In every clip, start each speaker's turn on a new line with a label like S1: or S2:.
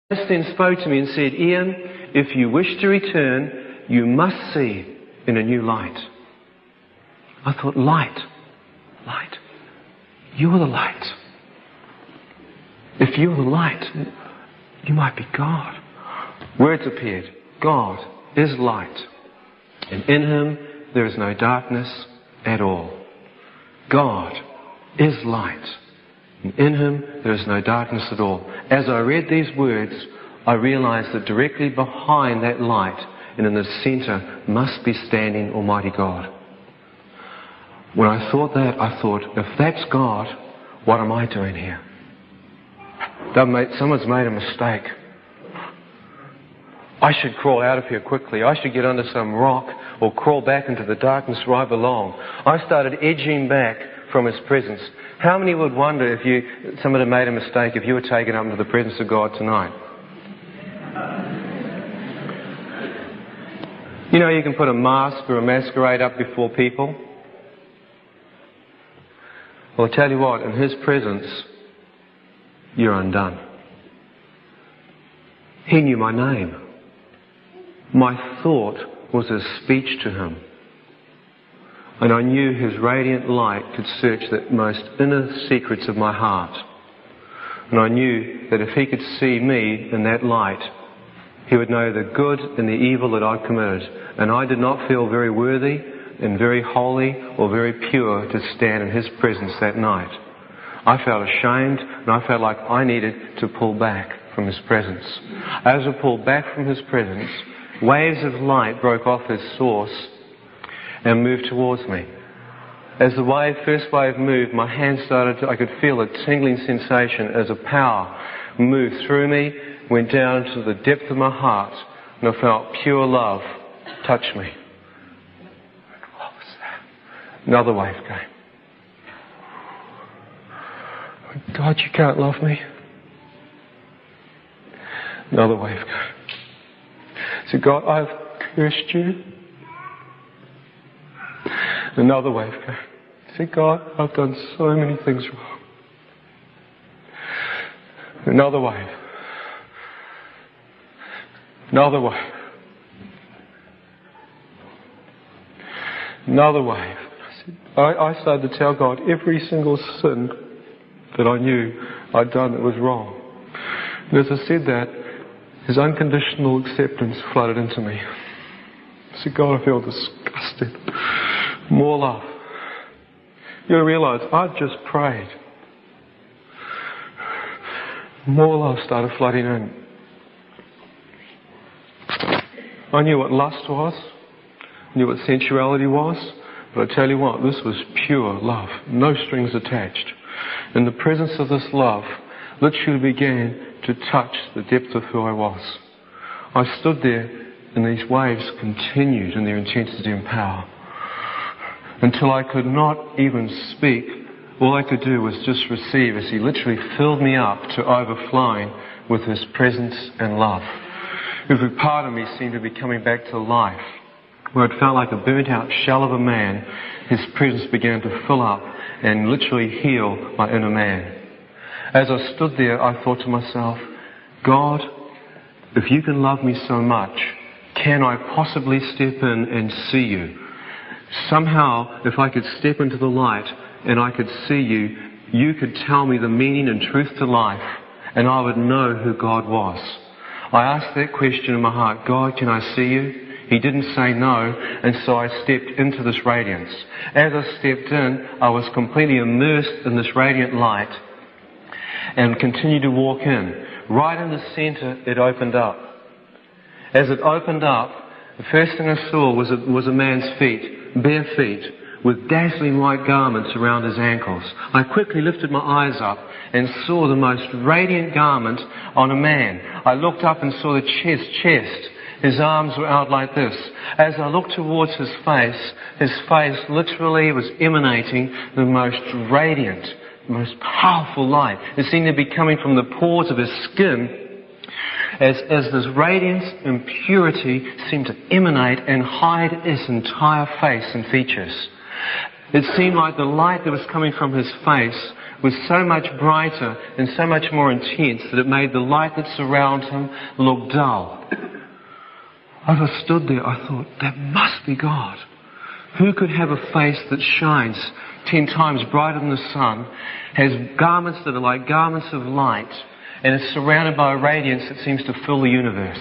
S1: then spoke to me and said, Ian, if you wish to return, you must see in a new light. I thought, light. Light. You're the light. If you're the light, you might be God. Words appeared. God is light, and in Him there is no darkness at all. God is light, and in Him there is no darkness at all. As I read these words, I realized that directly behind that light and in the center must be standing Almighty God. When I thought that, I thought, if that's God, what am I doing here? Someone's made a mistake. I should crawl out of here quickly. I should get under some rock or crawl back into the darkness where I belong. I started edging back from His presence. How many would wonder if somebody made a mistake if you were taken up into the presence of God tonight? You know, you can put a mask or a masquerade up before people. Well, I tell you what, in His presence, you're undone. He knew my name. My thought was a speech to Him. And I knew His radiant light could search the most inner secrets of my heart. And I knew that if He could see me in that light, He would know the good and the evil that I'd committed. And I did not feel very worthy and very holy or very pure to stand in His presence that night. I felt ashamed, and I felt like I needed to pull back from His presence. As I pulled back from His presence, waves of light broke off His source and moved towards me. As the first wave moved, my hand I could feel a tingling sensation as a power moved through me, went down to the depth of my heart, and I felt pure love touch me. What was that? Another wave came. God, you can't love me. Another wave came. So God, I've cursed you. Another wave came. So God, I've done so many things wrong. Another wave. Another wave. Another wave. I started to tell God every single sin that I knew I'd done that was wrong. And as I said that, His unconditional acceptance flooded into me. I said, God, I feel disgusted. More love. You realise, I've just prayed. More love started flooding in. I knew what lust was. I knew what sensuality was. But I tell you what, this was pure love. No strings attached. And the presence of this love literally began to touch the depth of who I was. I stood there and these waves continued in their intensity and power until I could not even speak. All I could do was just receive as He literally filled me up to overflowing with His presence and love. Every part of me seemed to be coming back to life. Where it felt like a burnt out shell of a man, His presence began to fill up and literally heal my inner man. As I stood there, I thought to myself, God, if you can love me so much, can I possibly step in and see you? Somehow, if I could step into the light and I could see you, you could tell me the meaning and truth to life, and I would know who God was. I asked that question in my heart, God, can I see you? He didn't say no, and so I stepped into this radiance. As I stepped in, I was completely immersed in this radiant light and continued to walk in. Right in the center, it opened up. As it opened up, the first thing I saw was a man's feet, bare feet, with dazzling white garments around his ankles. I quickly lifted my eyes up and saw the most radiant garment on a man. I looked up and saw the chest. His arms were out like this. As I looked towards his face literally was emanating the most radiant, most powerful light. It seemed to be coming from the pores of his skin as this radiance and purity seemed to emanate and hide his entire face and features. It seemed like the light that was coming from his face was so much brighter and so much more intense that it made the light that surrounded him look dull. As I stood there, I thought, that must be God. Who could have a face that shines 10 times brighter than the sun, has garments that are like garments of light, and is surrounded by a radiance that seems to fill the universe?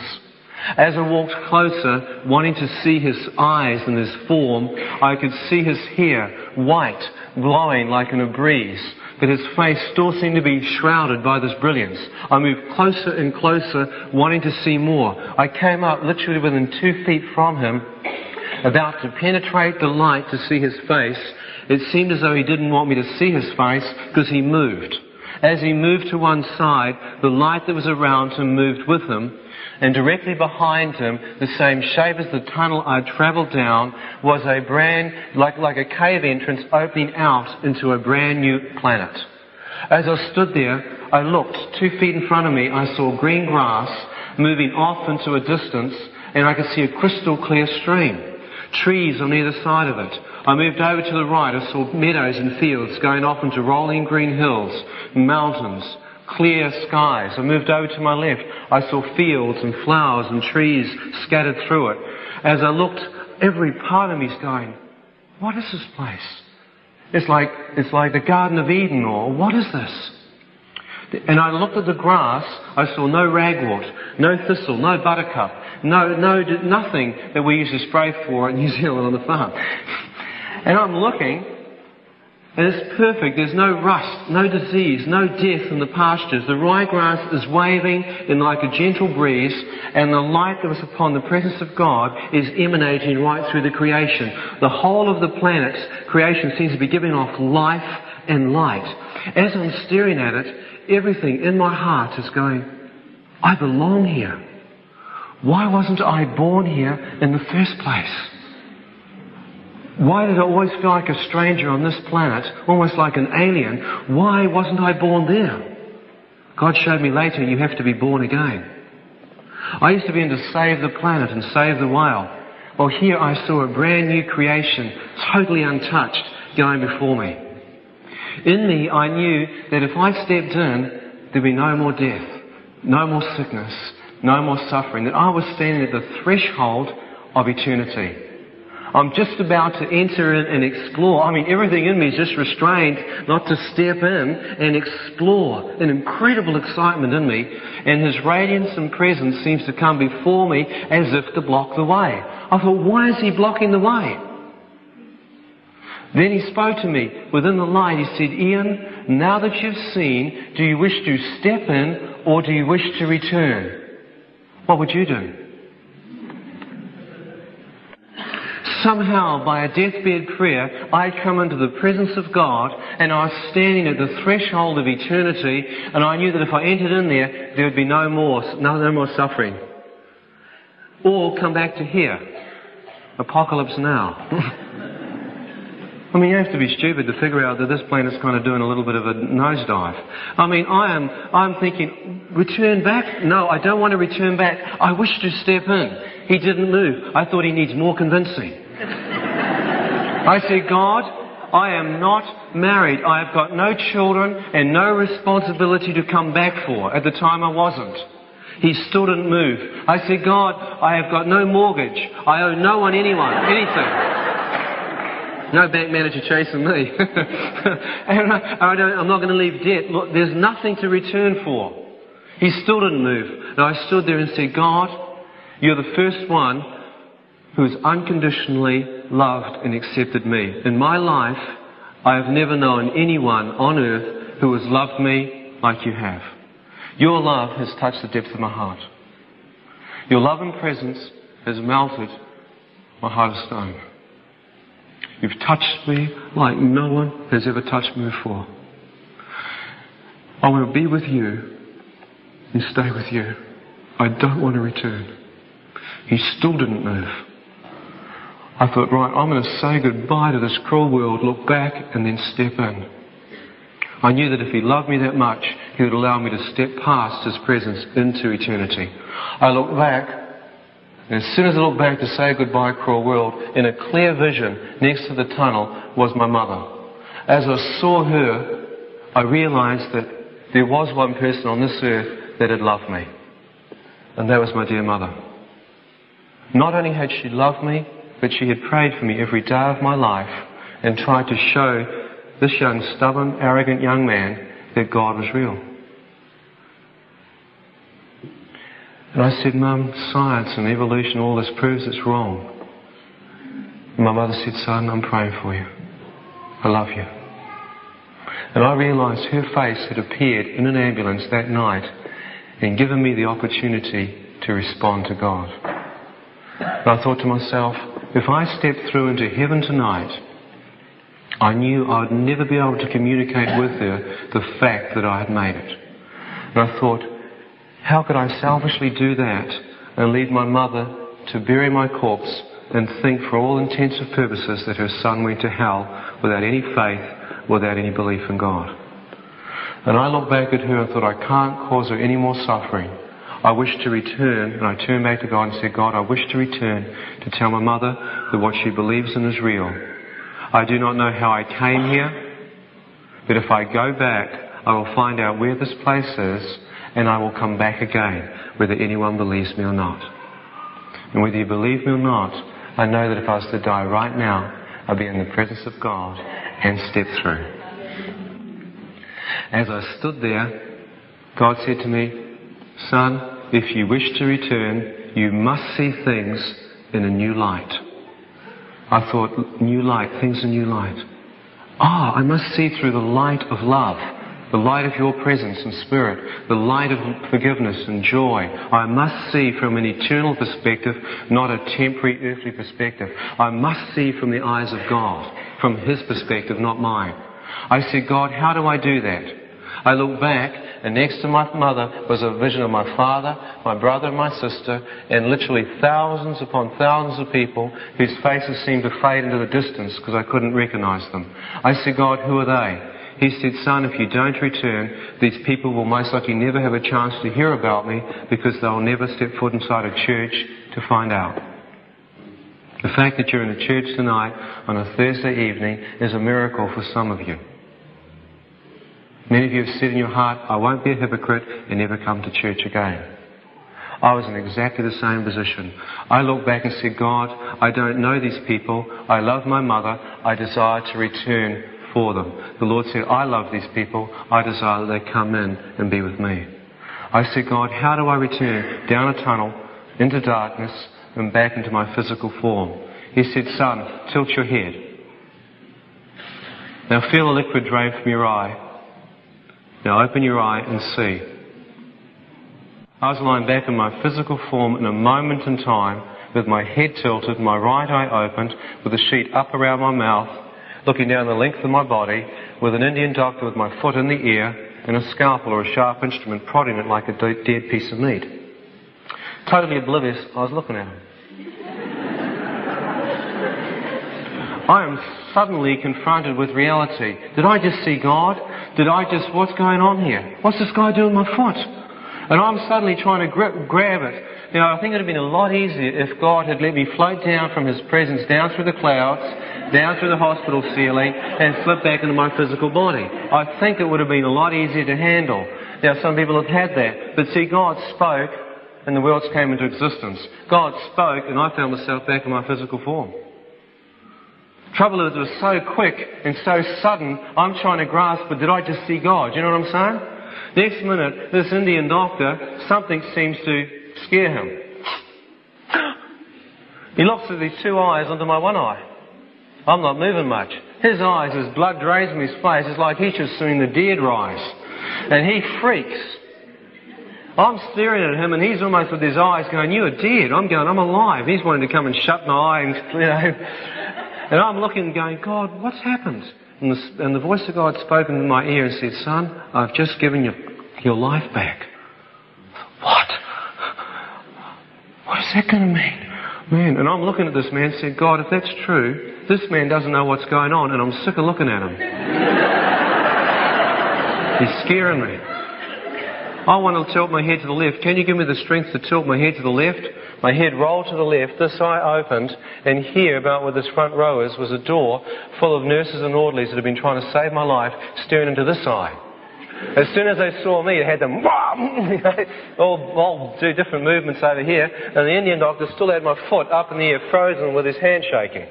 S1: As I walked closer, wanting to see his eyes and his form, I could see his hair, white, glowing like in a breeze, but his face still seemed to be shrouded by this brilliance. I moved closer and closer, wanting to see more. I came up literally within 2 feet from him, about to penetrate the light to see his face. It seemed as though he didn't want me to see his face because he moved. As he moved to one side, the light that was around him moved with him, and directly behind him, the same shape as the tunnel I'd travelled down, was a like a cave entrance opening out into a brand new planet. As I stood there, I looked 2 feet in front of me. I saw green grass moving off into a distance, and I could see a crystal clear stream. Trees on either side of it. I moved over to the right. I saw meadows and fields going off into rolling green hills, mountains, clear skies. I moved over to my left. I saw fields and flowers and trees scattered through it. As I looked, every part of me is going, what is this place? It's like the Garden of Eden, or what is this? And I looked at the grass. I saw no ragwort, no thistle, no buttercup, nothing that we used to spray for in New Zealand on the farm. And I'm looking, and it's perfect. There's no rust, no disease, no death in the pastures. The ryegrass is waving in like a gentle breeze, and the light that was upon the presence of God is emanating right through the creation. The whole of the planet's creation seems to be giving off life and light. As I'm staring at it, everything in my heart is going, I belong here. Why wasn't I born here in the first place? Why did I always feel like a stranger on this planet, almost like an alien? Why wasn't I born there? God showed me later, you have to be born again. I used to be into save the planet and save the whale. Well, here I saw a brand new creation, totally untouched, going before me. In me, I knew that if I stepped in, there'd be no more death, no more sickness, no more suffering, that I was standing at the threshold of eternity. I'm just about to enter in and explore. I mean, everything in me is just restrained not to step in and explore. An incredible excitement in me, and His radiance and presence seems to come before me as if to block the way. I thought, why is He blocking the way? Then He spoke to me within the light. He said, Ian, now that you've seen, do you wish to step in or do you wish to return? What would you do? Somehow, by a deathbed prayer, I'd come into the presence of God, and I was standing at the threshold of eternity, and I knew that if I entered in there, there would be no more suffering. Or come back to here. Apocalypse now. I mean, you have to be stupid to figure out that this planet's kind of doing a little bit of a nosedive. I mean, I'm thinking, return back? No, I don't want to return back. I wish to step in. He didn't move. I thought he needs more convincing. I said, God, I am not married. I have got no children and no responsibility to come back for. At the time I wasn't. He still didn't move. I said, God, I have got no mortgage. I owe no one, anyone, anything. No bank manager chasing me. And I'm not going to leave debt. Look, there's nothing to return for. He still didn't move. And I stood there and said, God, you're the first one who has unconditionally loved and accepted me. In my life, I have never known anyone on earth who has loved me like you have. Your love has touched the depth of my heart. Your love and presence has melted my heart of stone. You've touched me like no one has ever touched me before. I want to be with you and stay with you. I don't want to return. He still didn't move. I thought, right, I'm going to say goodbye to this cruel world, look back, and then step in. I knew that if He loved me that much, He would allow me to step past His presence into eternity. I looked back, and as soon as I looked back to say goodbye, cruel world, in a clear vision next to the tunnel was my mother. As I saw her, I realized that there was one person on this earth that had loved me. And that was my dear mother. Not only had she loved me, but she had prayed for me every day of my life and tried to show this young, stubborn, arrogant young man that God was real. And I said, Mum, science and evolution, all this proves it's wrong. And my mother said, son, I'm praying for you. I love you. And I realised her face had appeared in an ambulance that night and given me the opportunity to respond to God. And I thought to myself, if I stepped through into heaven tonight, I knew I would never be able to communicate with her the fact that I had made it. And I thought, how could I selfishly do that and leave my mother to bury my corpse and think for all intents and purposes that her son went to hell without any faith, without any belief in God? And I looked back at her and thought, I can't cause her any more suffering. I wish to return, and I turned back to God and said, God, I wish to return to tell my mother that what she believes in is real. I do not know how I came here, but if I go back, I will find out where this place is, and I will come back again, whether anyone believes me or not. And whether you believe me or not, I know that if I was to die right now, I'd be in the presence of God and step through. As I stood there, God said to me, son, if you wish to return, you must see things in a new light. I thought, new light, things in new light. I must see through the light of love, the light of your presence and spirit, the light of forgiveness and joy. I must see from an eternal perspective, not a temporary earthly perspective. I must see from the eyes of God, from His perspective, not mine. I said, God, how do I do that? I looked back, and next to my mother was a vision of my father, my brother and my sister, and literally thousands upon thousands of people whose faces seemed to fade into the distance because I couldn't recognize them. I said, God, who are they? He said, son, if you don't return, these people will most likely never have a chance to hear about me because they'll never step foot inside a church to find out. The fact that you're in a church tonight on a Thursday evening is a miracle for some of you. Many of you have said in your heart, I won't be a hypocrite and never come to church again. I was in exactly the same position. I looked back and said, God, I don't know these people. I love my mother. I desire to return for them. The Lord said, I love these people. I desire that they come in and be with me. I said, God, how do I return down a tunnel, into darkness, and back into my physical form? He said, son, tilt your head. Now feel a liquid drain from your eye. Now open your eye and see. I was lying back in my physical form in a moment in time with my head tilted, my right eye opened, with a sheet up around my mouth, looking down the length of my body, with an Indian doctor with my foot in the ear and a scalpel or a sharp instrument prodding it like a dead piece of meat. Totally oblivious, I was looking at him. I am suddenly confronted with reality. Did I just see God? What's going on here? What's this guy doing with my foot? And I'm suddenly trying to grab it. You know, I think it would have been a lot easier if God had let me float down from His presence, down through the clouds, down through the hospital ceiling, and slip back into my physical body. I think it would have been a lot easier to handle. Now, some people have had that. But see, God spoke, and the worlds came into existence. God spoke, and I found myself back in my physical form. Trouble is, it was so quick and so sudden, I'm trying to grasp, but did I just see God? Do you know what I'm saying? Next minute, this Indian doctor, something seems to scare him. He looks at these two eyes under my one eye. I'm not moving much. His eyes, as blood drains from his face, it's like he's just seen the dead rise. And he freaks. I'm staring at him, and he's almost with his eyes going, you're dead. I'm going, I'm alive. He's wanting to come and shut my eye and, you know. And I'm looking and going, God, what's happened? And the voice of God spoke into my ear and said, son, I've just given your life back. What? What is that going to mean? Man, and I'm looking at this man and said, God, if that's true, this man doesn't know what's going on, and I'm sick of looking at him. He's scaring me. I want to tilt my head to the left. Can you give me the strength to tilt my head to the left? My head rolled to the left, this eye opened, and here, about where this front row is, was a door full of nurses and orderlies that had been trying to save my life, staring into this eye. As soon as they saw me, they had them all do different movements over here, and the Indian doctor still had my foot up in the air, frozen with his hand shaking.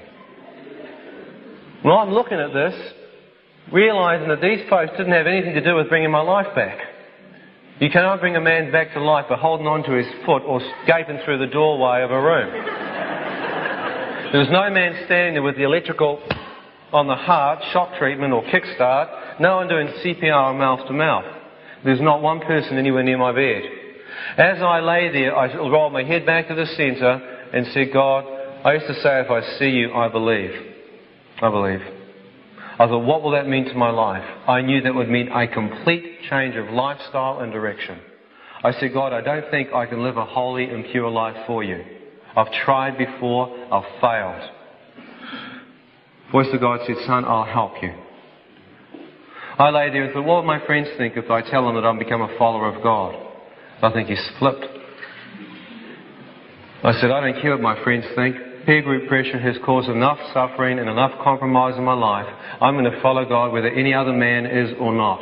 S1: Well, I'm looking at this, realising that these folks didn't have anything to do with bringing my life back. You cannot bring a man back to life by holding on to his foot or gaping through the doorway of a room. There was no man standing there with the electrical on the heart, shock treatment or kickstart, no one doing CPR mouth to mouth. There's not one person anywhere near my bed. As I lay there, I rolled my head back to the centre and said, God, I used to say, if I see you, I believe. I believe. I thought, what will that mean to my life? I knew that would mean a complete change of lifestyle and direction. I said, God, I don't think I can live a holy and pure life for you. I've tried before, I've failed. Voice of God said, son, I'll help you. I lay there and thought, what would my friends think if I tell them that I've become a follower of God? I think he's flipped. I said, I don't care what my friends think. Peer group pressure has caused enough suffering and enough compromise in my life. I'm going to follow God whether any other man is or not.